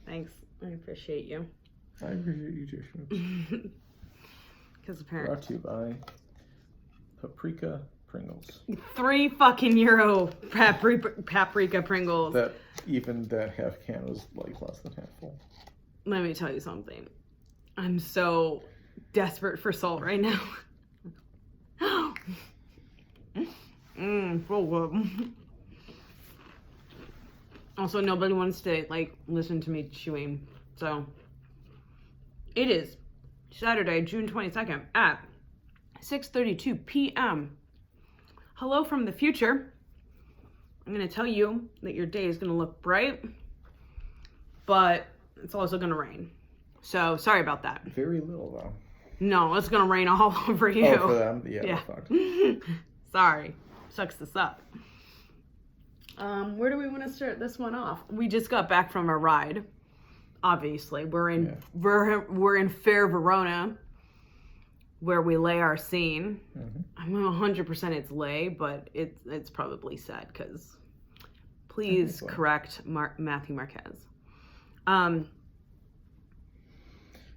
Thanks. I appreciate you. I appreciate you too, Schmoops. Because apparently. Brought to you by Paprika Pringles. €3 paprika Pringles. That half can was like less than half full. Let me tell you something. I'm so desperate for salt right now. So good. Also, nobody wants to listen to me chewing. So it is Saturday, June 22nd at 6:32 p.m. Hello from the future. I'm going to tell you that your day is going to look bright, but it's also going to rain. So sorry about that. Very little though. No, it's going to rain all over you. Oh, for them? Yeah. Fucked. Sorry. Sucks this up. Where do we want to start this one off? We just got back from a ride. Obviously, we're in fair Verona, where we lay our scene. Mm-hmm. I'm 100% it's lay, but it's probably said because please correct Matthew Marquez.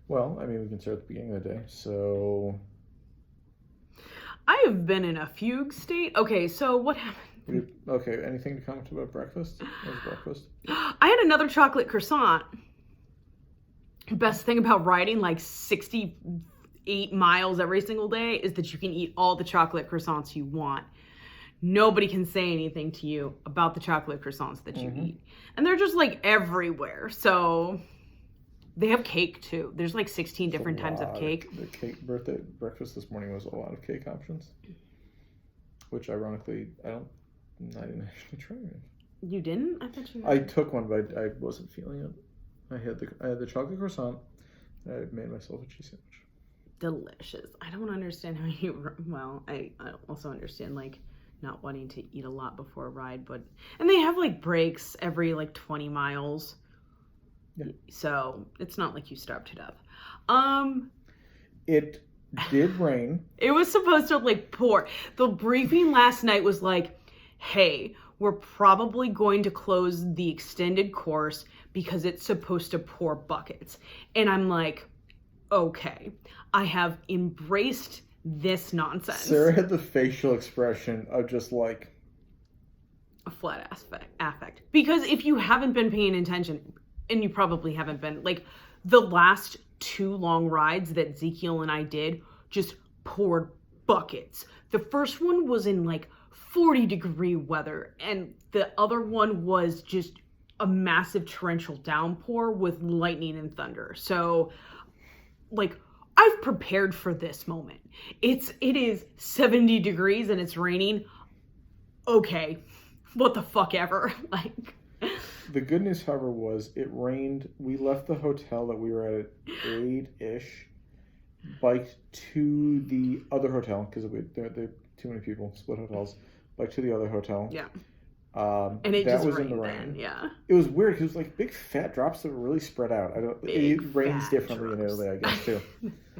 Well, I mean, we can start at the beginning of the day. So I have been in a fugue state. Okay, so what happened? Okay, anything to comment about breakfast? What was breakfast? I had another chocolate croissant. Best thing about riding 68 miles every single day is that you can eat all the chocolate croissants you want. Nobody can say anything to you about the chocolate croissants that you eat. And they're just everywhere. So they have cake too. There's 16 different types of cake. The cake breakfast this morning was a lot of cake options. Which ironically, I didn't actually try it. You didn't? I thought you. I took one, but I wasn't feeling it. I had the chocolate croissant. And I made myself a cheese sandwich. Delicious. I don't understand how you. Well, I also understand not wanting to eat a lot before a ride, and they have breaks every 20 miles. Yeah. So it's not like you starve to death. It did rain. It was supposed to pour. The briefing last night was hey, we're probably going to close the extended course because it's supposed to pour buckets. And I'm okay, I have embraced this nonsense. Sarah had the facial expression of just a flat affect. Because if you haven't been paying attention, and you probably haven't been, the last 2 long rides that Ezekiel and I did just poured buckets. The first one was in 40-degree weather, and the other one was just a massive torrential downpour with lightning and thunder. So, I've prepared for this moment. It is 70 degrees and it's raining. Okay, what the fuck ever. The good news, however, was it rained. We left the hotel that we were at 8-ish, biked to the other hotel, because there are too many people, split hotels, biked to the other hotel. Yeah. And it just rained in the rain. Then, yeah. It was weird because it was big fat drops that were really spread out. It rains differently in Italy, I guess, too.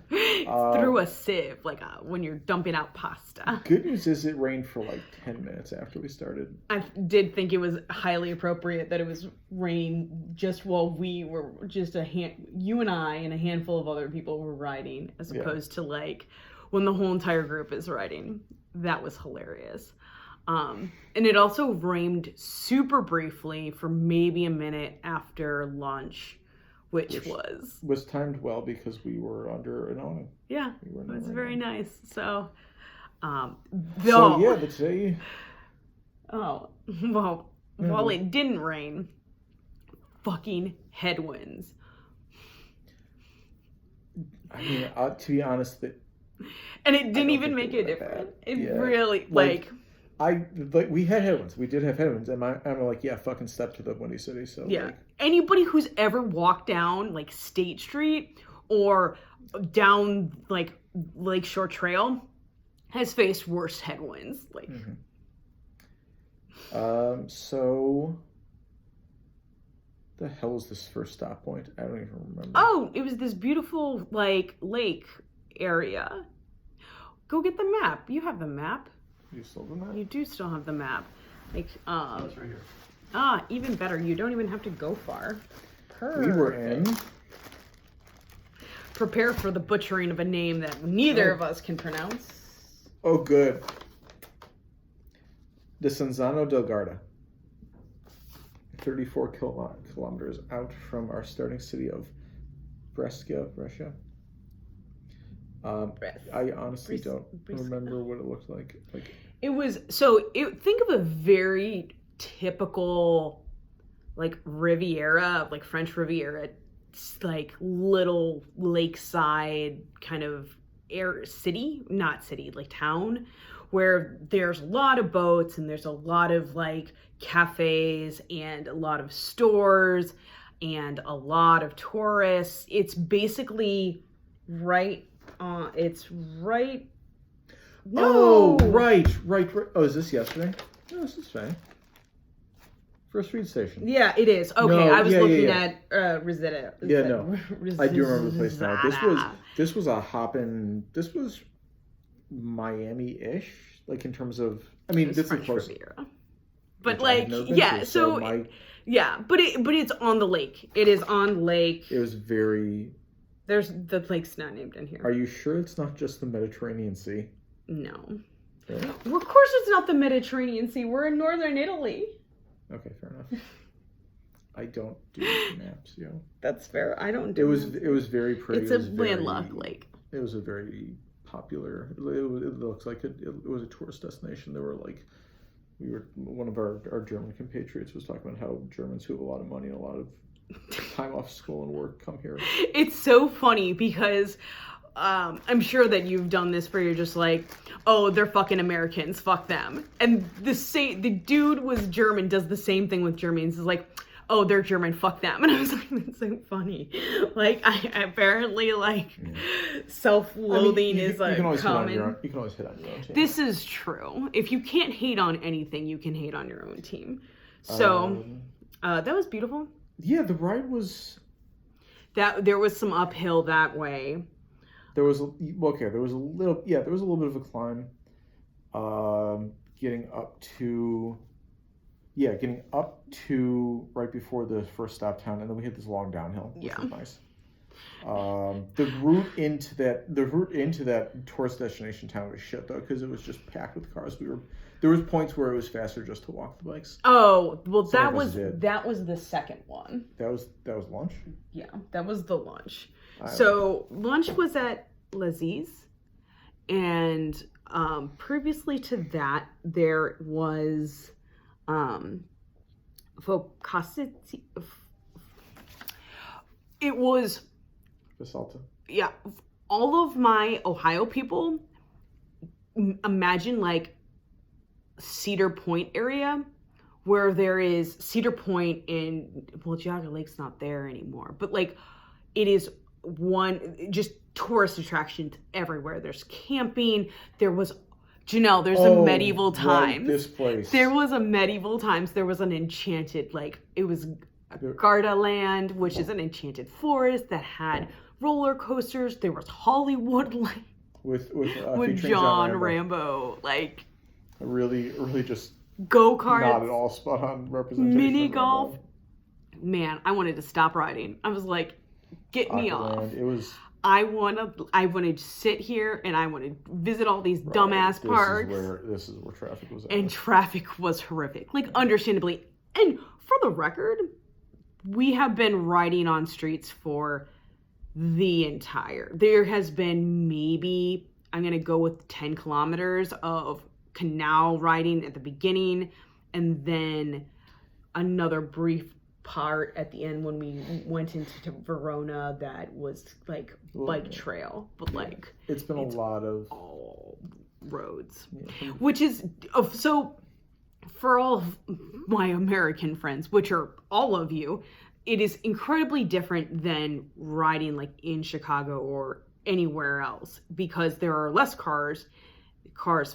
Through a sieve, when you're dumping out pasta. Good news is it rained for 10 minutes after we started. I did think it was highly appropriate that it was raining just while we were you and I and a handful of other people were riding, as opposed to when the whole entire group is riding. That was hilarious. And it also rained super briefly for maybe a minute after lunch, which was timed well because we were under an awning. Yeah, it was very nice. So, the day. Oh, well, while it didn't rain, fucking headwinds. I mean, to be honest, and it didn't even make a difference. It really we had headwinds. We did have headwinds, and I'm fucking step to the Windy City. So yeah, anybody who's ever walked down State Street or down Lakeshore Trail has faced worse headwinds. So the hell was this first stop point? I don't even remember. Oh, it was this beautiful lake area. Go get the map. You have the map. You still have the map? You do still have the map. It's right here. Even better. You don't even have to go far. We were in. Prepare for the butchering of a name that neither of us can pronounce. Oh, good. Desenzano del Garda. 34 kilometers out from our starting city of Brescia. I honestly don't remember what it looked like. It was think of a very typical like Riviera, like French Riviera, like little lakeside kind of like town, where there's a lot of boats and there's a lot of like cafes and a lot of stores and a lot of tourists. It's basically right. It's right. No. Oh, right. Oh, is this yesterday? No, this is fine. First Street Station. Yeah, it is. Okay, No, I was looking yeah. at Rosetta. Yeah, no. I do remember the place now. This was a hoppin'. This was Miami-ish, like in terms of. I mean, this is close. Riviera. But like, yeah. So yeah, but it's on the lake. It is on lake. It was very. The lake's not named in here. Are you sure it's not just the Mediterranean Sea? No. Really? Well, of course it's not the Mediterranean Sea. We're in northern Italy. Okay, fair enough. I don't do maps, That's fair. I don't do. It was very pretty. It's a landlocked lake. It was a very popular. It looks like it was a tourist destination. There were like, one of our German compatriots was talking about how Germans who have a lot of money and a lot of time off school and work come here. It's so funny because I'm sure that you've done this where you're just like, oh, they're fucking Americans, fuck them. And the dude was German, does the same thing with Germans. Is like, oh, they're German, fuck them. And I was like, that's so funny. Like, I apparently self-loathing is a common. You can always hit on your own team. This is true. If you can't hate on anything, you can hate on your own team. So that was beautiful. Yeah, the ride was. There was some uphill that way. There was a little bit of a climb. Getting up to right before the first stop town, and then we hit this long downhill, which was nice. The route into that tourist destination town was shit though, because it was just packed with cars. There was points where it was faster just to walk the bikes. Oh, well, that was the second one. That was lunch? Yeah, that was the lunch. So lunch was at Laziz, and previously to that there was it was Basalta. Yeah, all of my Ohio people imagine like Cedar Point area, where there is Cedar Point Geauga Lake's not there anymore, but like it is just tourist attractions everywhere. There's camping. There was Janelle. There's a medieval times. Right, this place. There was a medieval times. There was an enchanted it was a Garda land, which is an enchanted forest that had roller coasters. There was Hollywood with John Rambo really just go-karts, not at all spot on representation. Mini golf. Man, I wanted to stop riding. I was like, get me off. It was. I want to sit here and I want to visit all these dumbass parks. This is where traffic was at. And traffic was horrific. understandably. And for the record, we have been riding on streets for there has been maybe, I'm going to go with 10 kilometers of canal riding at the beginning, and then another brief part at the end when we went into Verona that was bike trail, but it's been a lot of all roads, which is so for all of my American friends, which are all of you, it is incredibly different than riding in Chicago or anywhere else, because there are less cars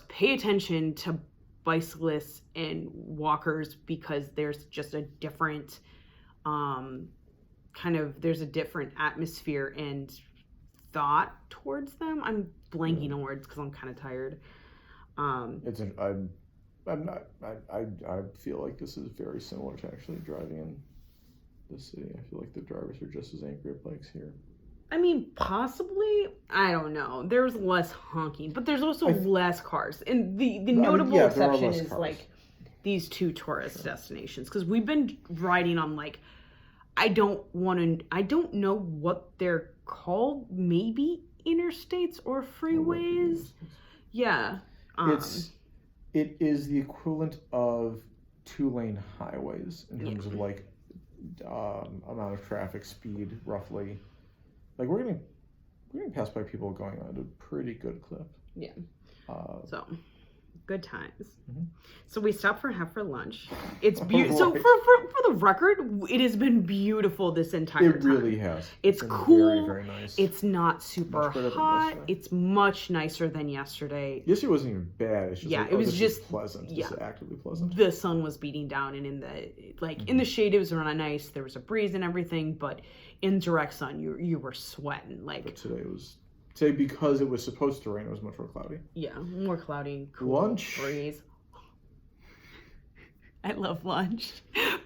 pay attention to bicyclists and walkers, because there's just a different there's a different atmosphere and thought towards them. I'm blanking on words because I'm kind of tired. I feel like this is very similar to actually driving in the city. I feel like the drivers are just as angry at bikes here. I mean, possibly. I don't know. There's less honking, but there's also less cars. And the notable exception is cars. like these two tourist destinations, because we've been riding on like I don't know what they're called. Maybe interstates or freeways. Yeah. It is the equivalent of 2-lane highways in terms of like amount of traffic, speed, roughly. Like we're getting passed by people going on at a pretty good clip. Yeah. So good times. Mm-hmm. So we stopped for lunch. It's beautiful. Right. So for the record, it has been beautiful this entire time. It really has. It's cool. Very, very nice. It's not super hot. It's much nicer than yesterday. Yesterday wasn't even bad. It's just it was just pleasant. Yeah. It's actively pleasant. The sun was beating down, and in the shade it was really nice. There was a breeze and everything, but in direct sun you were sweating. But today, because it was supposed to rain, it was much more cloudy. Yeah, more cloudy, cool, lunch. Breeze. I love lunch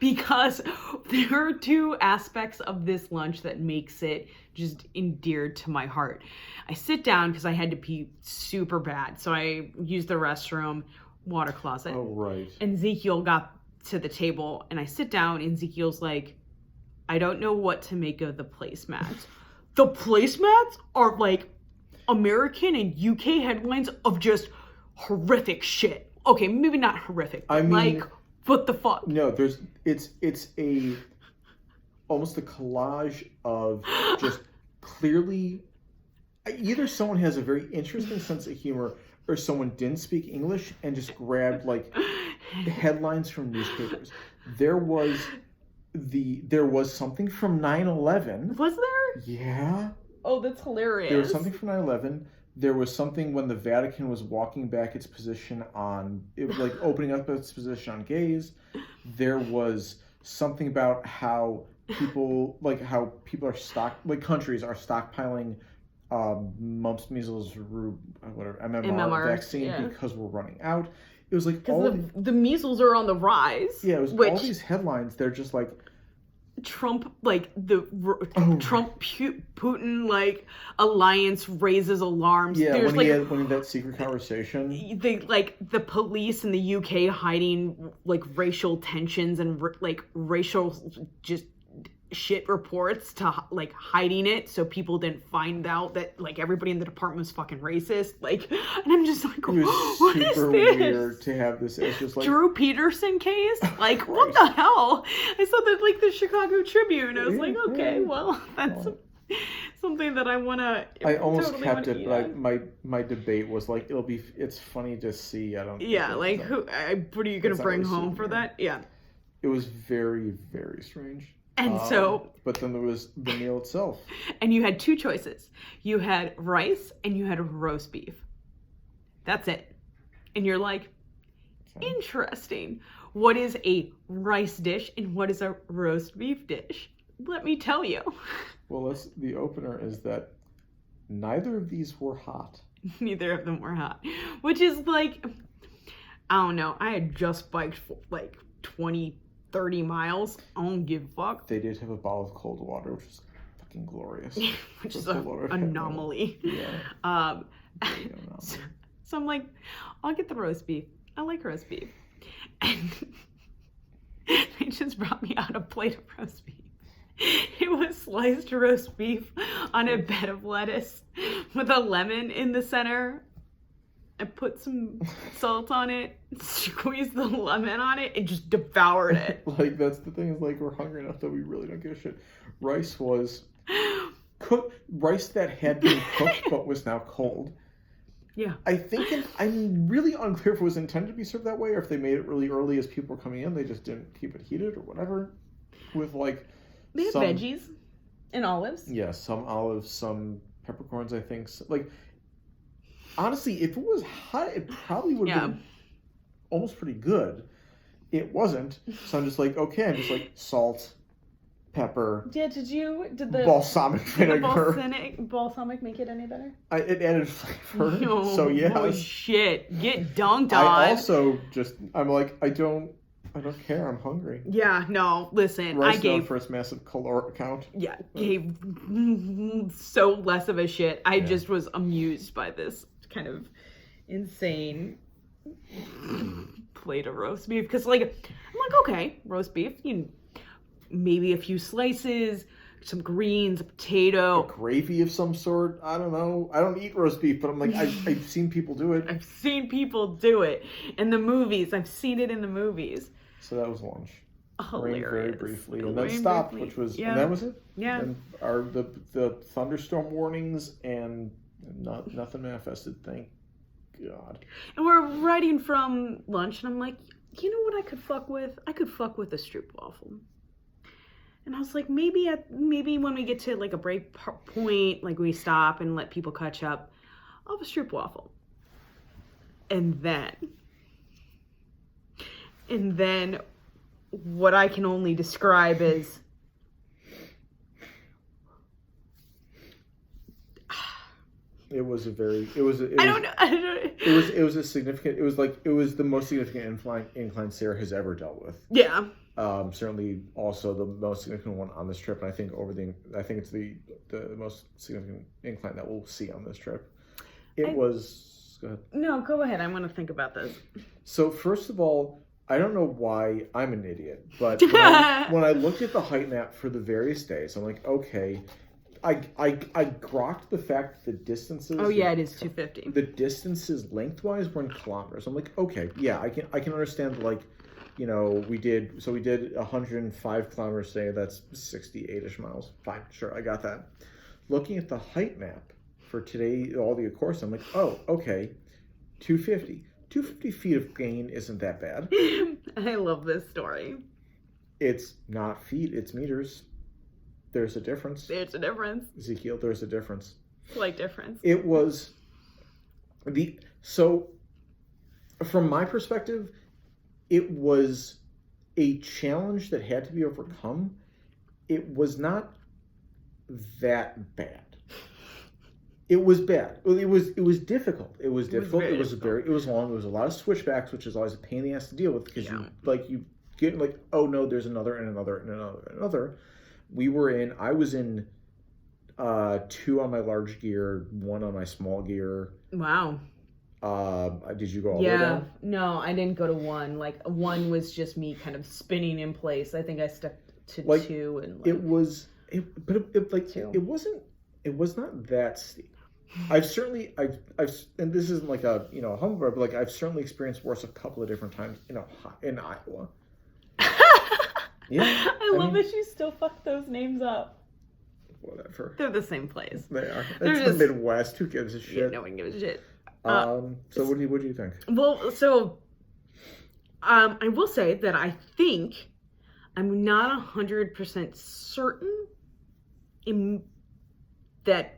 because there are two aspects of this lunch that makes it just endeared to my heart. I sit down because I had to pee super bad, so I used the restroom, water closet. Oh, right. And Ezekiel got to the table, and I sit down, and Ezekiel's like, I don't know what to make of the placemats. The placemats are like American and UK headlines of just horrific shit. Okay, maybe not horrific, but what the fuck? No, it's a almost a collage of just clearly either someone has a very interesting sense of humor or someone didn't speak English and just grabbed like headlines from newspapers. There was something from 9/11. Was there? Yeah. Oh, that's hilarious. There was something from 9/11. There was something when the Vatican was walking back its position on, opening up its position on gays. There was something about how people are countries are stockpiling mumps, measles, MMR vaccine because we're running out. It was like all the measles are on the rise. Yeah, it was all these headlines. They're just like Trump, Trump Putin alliance raises alarms. Yeah, There's when he had that secret conversation. The police in the UK hiding racial tensions and racial just shit reports to hiding it so people didn't find out that everybody in the department was fucking racist. And I'm just like, it was what super is this? weird to have this. It's just Drew Peterson case. What the hell? I saw that the Chicago Tribune. I was like, okay, well, that's something that I wanna. I almost kept it, but my debate was it's funny to see. I don't. Yeah, what are you gonna bring home for that? Yeah. It was very, very strange. And but then there was the meal itself. And you had two choices. You had rice and you had roast beef. That's it. And you're like, interesting. What is a rice dish and what is a roast beef dish? Let me tell you. Well, the opener is that neither of these were hot. Neither of them were hot. Which is I don't know. I had just biked for 30 miles. I don't give a fuck. They did have a bottle of cold water, which was fucking glorious. Which is an anomaly. Yeah. So I'm like, I'll get the roast beef. I like roast beef. And they just brought me out a plate of roast beef. It was sliced roast beef on a bed of lettuce with a lemon in the center. I put some salt on it, squeezed the lemon on it, and just devoured it. That's the thing is, we're hungry enough that we really don't give a shit. Rice was cooked, rice that had been cooked but was now cold. Yeah. I'm really unclear if it was intended to be served that way or if they made it really early as people were coming in. They just didn't keep it heated or whatever. With they have veggies and olives. Yeah, some olives, some peppercorns, I think. Honestly, if it was hot, it probably would have been almost pretty good. It wasn't. So I'm just okay, I'm just salt, pepper. Yeah, did the balsamic vinegar. Did the balsamic make it any better? It added flavor. No, so yeah. Holy shit. Get dunked on. I also I'm I don't care. I'm hungry. Yeah, no, listen, Rice I gave known for its massive caloric count. gave so less of a shit. I Yeah. just was amused by this kind of insane plate of roast beef because, like, I'm like, okay, roast beef, maybe a few slices, some greens, a potato, Gravy of some sort. I don't know. I don't eat roast beef, but I'm like, I've seen people do it. I've seen people do it in the movies. I've seen it in the movies. So that was lunch. Hilarious. Rained very briefly, and Rained then stopped, briefly. which was, Yeah. and that was it. Yeah. And the thunderstorm warnings and nothing manifested. Thank God. And we're riding from lunch, and I'm like, you know what I could fuck with? I could fuck with a stroopwafel. And I was like, maybe when we get to like a break point, like we stop and let people catch up, I'll have a stroopwafel. And then what I can only describe as It was a significant. It was the most significant incline Sarah has ever dealt with. Yeah. Certainly, also the most significant one on this trip, and I think it's the most significant incline that we'll see on this trip. Go ahead. No, go ahead. I want to think about this. So first of all, I don't know why I'm an idiot, but when I looked at the height map for the various days, I'm like, okay, I grokked the fact that the distances. Oh yeah, it is 250. The distances lengthwise were in kilometers. I'm like, okay, yeah, I can understand, like, we did 105 kilometers today. That's 68-ish miles. Fine, sure, I got that. Looking at the height map for today, all the course, I'm like, oh, okay, 250. 250 feet of gain isn't that bad. I love this story. It's not feet, it's meters. There's a difference. There's a difference. Ezekiel, there's a difference. Slight difference. It was so from my perspective, it was a challenge that had to be overcome. It was not that bad. It was bad. It was difficult. It was difficult. It was long. There was a lot of switchbacks, which is always a pain in the ass to deal with because you get like, oh no, there's another and another and another and another. I was in 2 on my large gear, 1 on my small gear. Wow. Did you go all the way down? No, I didn't go to 1. Like 1 was just me kind of spinning in place. I think I stuck to 2 and it was and this isn't like a humble brag, but like I've certainly experienced worse a couple of different times in Iowa. Yeah, I love that you still fuck those names up. Whatever. They're the same place. They are. It's the Midwest. Who gives a shit? Yeah, no one gives a shit. So what do you think? Well, so I will say that I think I'm not 100% certain that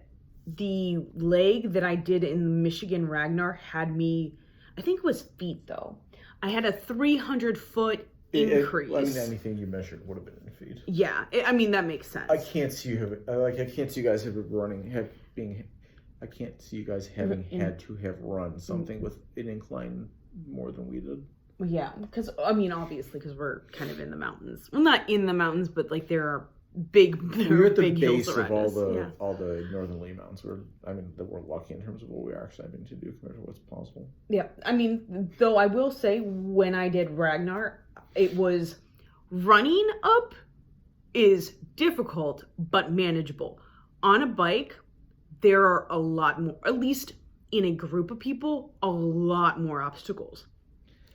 the leg that I did in Michigan Ragnar had me. I think it was feet though. I had a 300-foot increase. I mean, anything you measured would have been in feet. Yeah, I mean that makes sense. I can't see you guys having had to have run something with an incline more than we did. Yeah, because I mean, obviously, because we're kind of in the mountains. Well, not in the mountains, but like there are big. We're at the base of all the northern Lee Mountains. We're lucky in terms of what we're actually having to do compared to what's possible. Yeah, I mean, though I will say when I did Ragnar, it was running up is difficult but manageable. On a bike, there are a lot more, at least in a group of people, a lot more obstacles.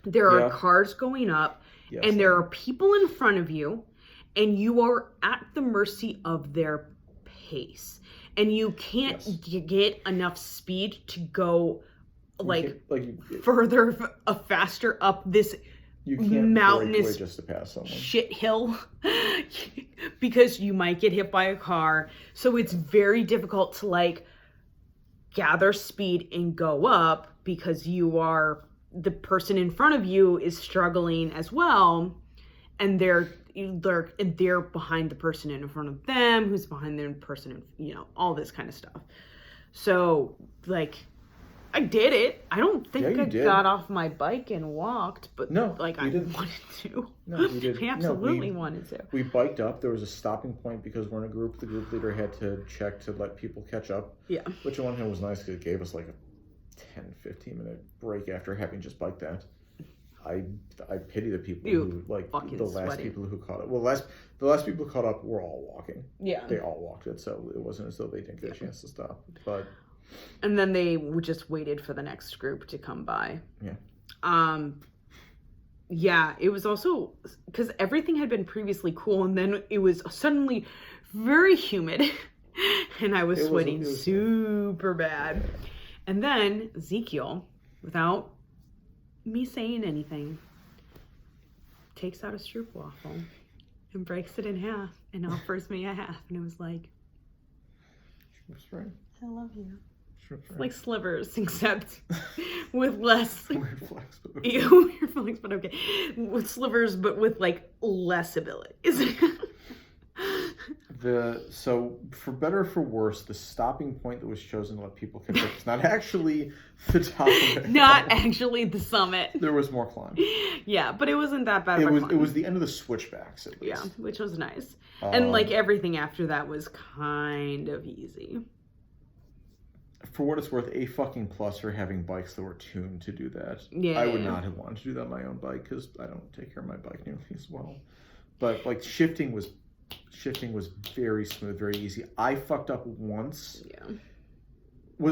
There are cars going up, and there are people in front of you, and you are at the mercy of their pace. And you can't get enough speed to go faster up this mountainous just to pass someone. Shit hill because you might get hit by a car. So it's very difficult to like gather speed and go up because the person in front of you is struggling as well, and they're behind the person in front of them, who's behind the person, all this kind of stuff. So like I did it. I don't think Yeah, you I did. got off my bike and walked, but No, like you I didn't. wanted to. No, you did. I absolutely wanted to. We biked up. There was a stopping point because we're in a group. The group leader had to check to let people catch up. Yeah. Which on one hand was nice because it gave us like a 10, 15-minute break after having just biked that. I pity the people who like the last people who caught up. Well, the last people who caught up were all walking. Yeah. They all walked it, so it wasn't as though they didn't get a chance to stop. But and then they just waited for the next group to come by. Yeah. Yeah, it was also because everything had been previously cool, and then it was suddenly very humid, and I was sweating super bad. And then Ezekiel, without me saying anything, takes out a stroopwafel and breaks it in half and offers me a half, and it was like, I love you. It's like slivers, except with less weird flex, but okay. Weird flex, but okay. With slivers, but with like less abilities. So for better or for worse, the stopping point that was chosen to let people catch up is not actually the top of it. Not actually the summit. There was more climb. Yeah, but it wasn't that bad. It was the end of the switchbacks at least. Yeah, which was nice. And like everything after that was kind of easy. For what it's worth, A fucking plus for having bikes that were tuned to do that. Yeah. I would not have wanted to do that on my own bike because I don't take care of my bike nearly as well. But like shifting was very smooth, very easy. I fucked up once. Yeah.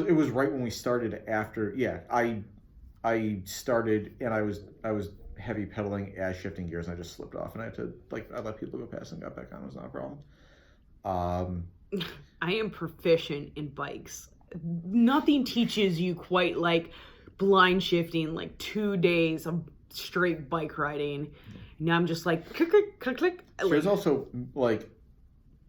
It was right when we started after. Yeah, I started and I was heavy pedaling as shifting gears, and I just slipped off, and I had to I let people go past and got back on. It was not a problem. I am proficient in bikes. Nothing teaches you quite like blind shifting, like 2 days of straight bike riding. Now I'm just like click, click, click, click. There's also like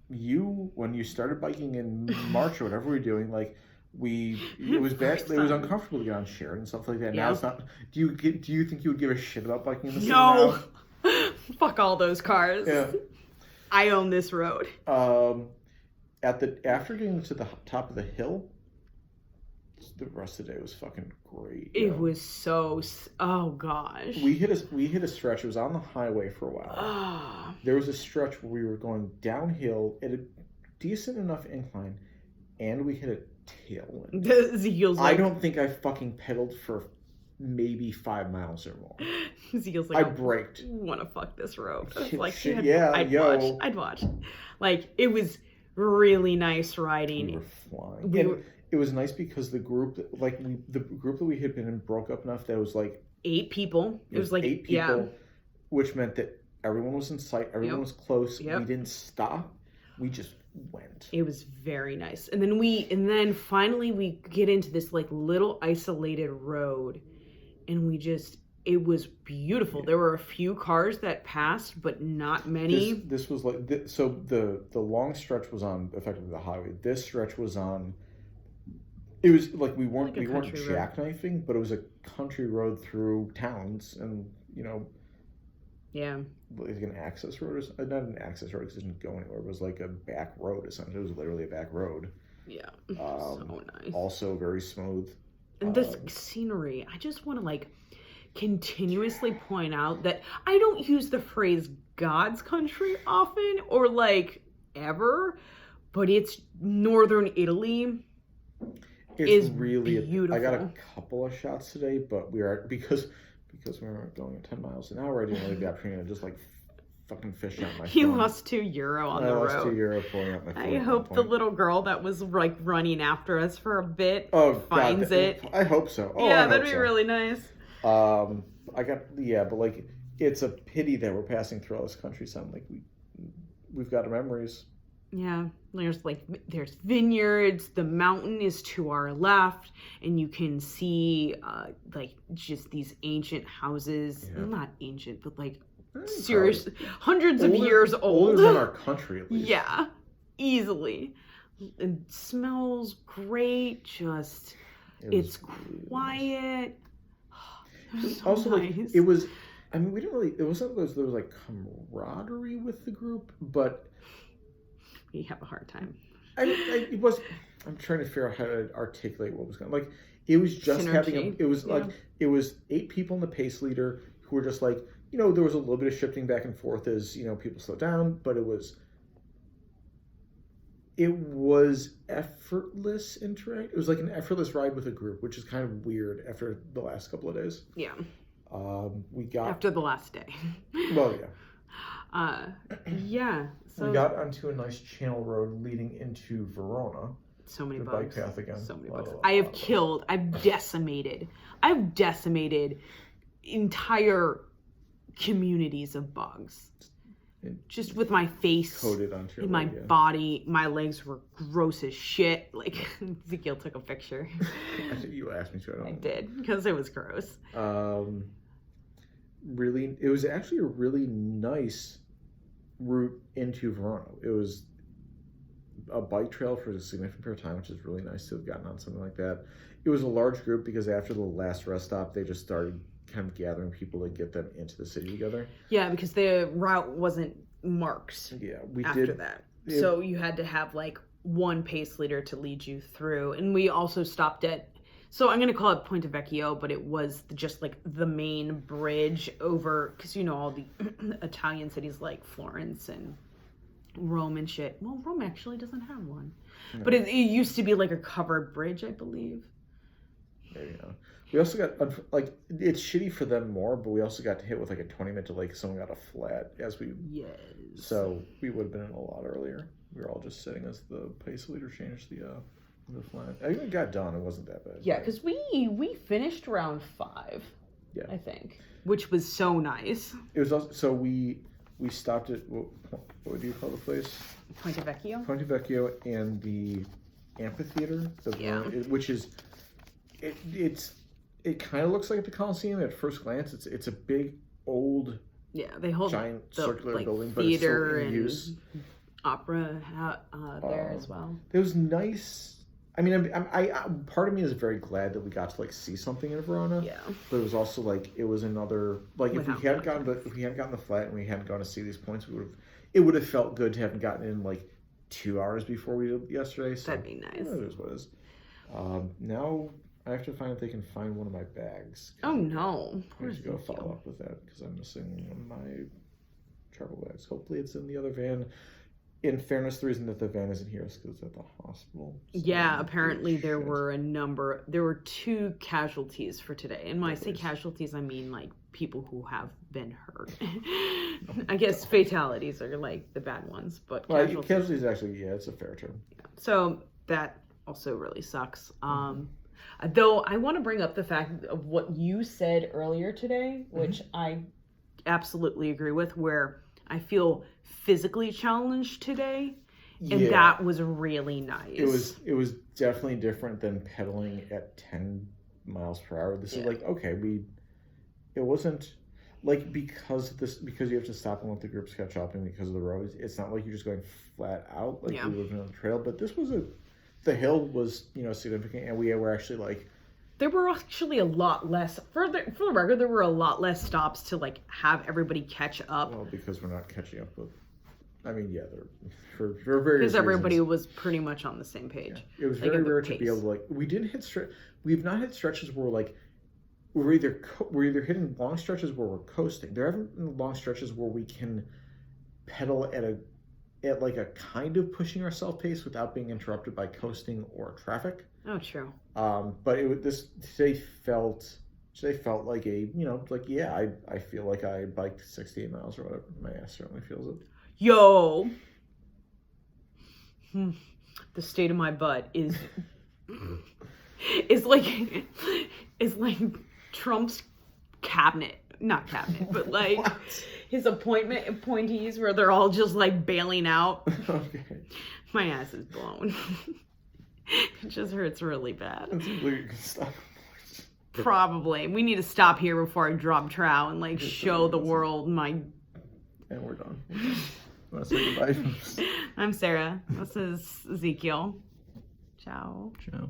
when you started biking in March or whatever we were doing, like it was bad. It was uncomfortable to get on shared and stuff like that. Yeah. Now it's not. Do you think you would give a shit about biking in the city No. now? Fuck all those cars. Yeah. I own this road. After getting to the top of the hill, the rest of the day was fucking great. It was so. Oh gosh. We hit a stretch. It was on the highway for a while. There was a stretch where we were going downhill at a decent enough incline, and we hit a tailwind. Ezekiel's like, I don't think I fucking pedaled for maybe 5 miles or more. Ezekiel's like, I braked. Want to fuck this road? I was like, Shit, I'd watch. Like it was really nice riding. We were flying. It was nice because the group that we had been in broke up enough that it was like 8 people. It was like 8 people, which meant that everyone was in sight, everyone was close. We didn't stop. We just went. It was very nice. And then finally we get into this like little isolated road, and it was beautiful. There were a few cars that passed, but not many. This was like so the long stretch was on effectively the highway. This stretch was on. It was like we weren't jackknifing, but it was a country road through towns, and yeah, like an access road, not an access road because it didn't go anywhere. It was like a back road essentially. It was literally a back road. Yeah, so nice. Also very smooth. And this scenery, I just want to like continuously point out that I don't use the phrase God's country often or like ever, but it's northern Italy. It's really beautiful. I got a couple of shots today, but because we were going at 10 miles an hour, I didn't really have the opportunity to just like fucking fish out my phone. You lost €2 on the road. I lost €2 pulling out my phone. I hope the little girtle that was like running after us for a bit finds it. I hope so. Yeah, that'd be really nice. But like it's a pity that we're passing through all this countryside. Like we've got memories. Yeah, there's vineyards. The mountain is to our left, and you can see like just these ancient houses. Yeah. Not ancient, but like serious, hundreds of years old. Older than our country, at least. Yeah, easily. It smells great. Just it's quiet. Nice. Also, like it was. I mean, we didn't really. It wasn't there was like camaraderie with the group, but. You have a hard time. It was. I'm trying to figure out how to articulate what was going on. Like, It was just synergy. it was like, it was 8 people in the pace leader who were just like, there was a little bit of shifting back and forth as, people slowed down, but it was effortless interact. It was like an effortless ride with a group, which is kind of weird after the last couple of days. Yeah. We got after the last day. Well, yeah. Yeah. So we got onto a nice channel road leading into Verona. So many the bugs. bike path again. So many bugs. I've decimated entire communities of bugs. Just with my face, coated onto your my leg, body. My legs were gross as shit. Like, Ezekiel took a picture. I think you asked me to. I did, because it was gross. Really, it was actually a really nice route into Verona. It was a bike trail for a significant period of time, which is really nice to have gotten on something like that. It was a large group because after the last rest stop, they just started kind of gathering people to get them into the city together. Yeah, because the route wasn't marked. Yeah, after that. So you had to have like one pace leader to lead you through. And we also stopped at, so I'm going to call it Ponte Vecchio, but it was just like the main bridge over, because all the Italian cities like Florence and Rome and shit. Well, Rome actually doesn't have one. No. But it used to be like a covered bridge, I believe. Maybe not. We also got, it's shitty for them more, but we also got hit with like a 20-minute delay because someone got a flat as we... Yes. So we would have been in a lot earlier. We were all just sitting as the pace leader changed the flat. I even got done. It wasn't that bad. Yeah, because we finished around 5, I think, which was so nice. It was also... So we stopped at... What do you call the place? Ponte Vecchio. Ponte Vecchio and the amphitheater, which is... It kind of looks like the Coliseum at first glance. It's a big, old, they hold giant circular building, but it's theater still in and use. Opera there as well. It was nice. I mean, I part of me is very glad that we got to see something in Verona. Yeah. But it was also it was another if we hadn't gotten the flat and we hadn't gone to see these points, it would have felt good to have gotten in 2 hours before we did yesterday. So that'd be nice. It is what it is. Now I have to find if they can find one of my bags. Oh no! I need to go follow up with that because I'm missing my travel bags. Hopefully, it's in the other van. In fairness, the reason that the van isn't here is because it's at the hospital. So yeah, apparently there were 2 casualties for today. And when I say casualties, I mean people who have been hurt. I guess fatalities are the bad ones, but casualties actually, it's a fair term. Yeah. So that also really sucks. Though I want to bring up the fact of what you said earlier today, which I absolutely agree with, where I feel physically challenged today, and that was really nice. It was definitely different than pedaling at 10 miles per hour. This is it wasn't because you have to stop and let the groups catch up, and because of the roads, it's not like you're just going flat out we live on the trail. But this was the hill was significant, and we were actually there were actually a lot less for the record. There were a lot less stops to have everybody catch up. Well, because we're not catching up with. I mean, they're for various because everybody reasons. Was pretty much on the same page. Yeah. It was very rare to be able to we didn't hit we've not hit stretches where we're either hitting long stretches where we're coasting. There haven't been long stretches where we can pedal at a kind of pushing ourselves pace without being interrupted by coasting or traffic. Oh, true. But today felt like I feel like I biked 68 miles or whatever. My ass certainly feels it. Yo, the state of my butt is like Trump's cabinet. Not cabinet, but his appointees where they're all just bailing out. Okay. My ass is blown. It just hurts really bad. Stop. Probably. We need to stop here before I drop trow and show the world my... And we're done. Want to say goodbye? I'm Sarah. This is Ezekiel. Ciao. Ciao.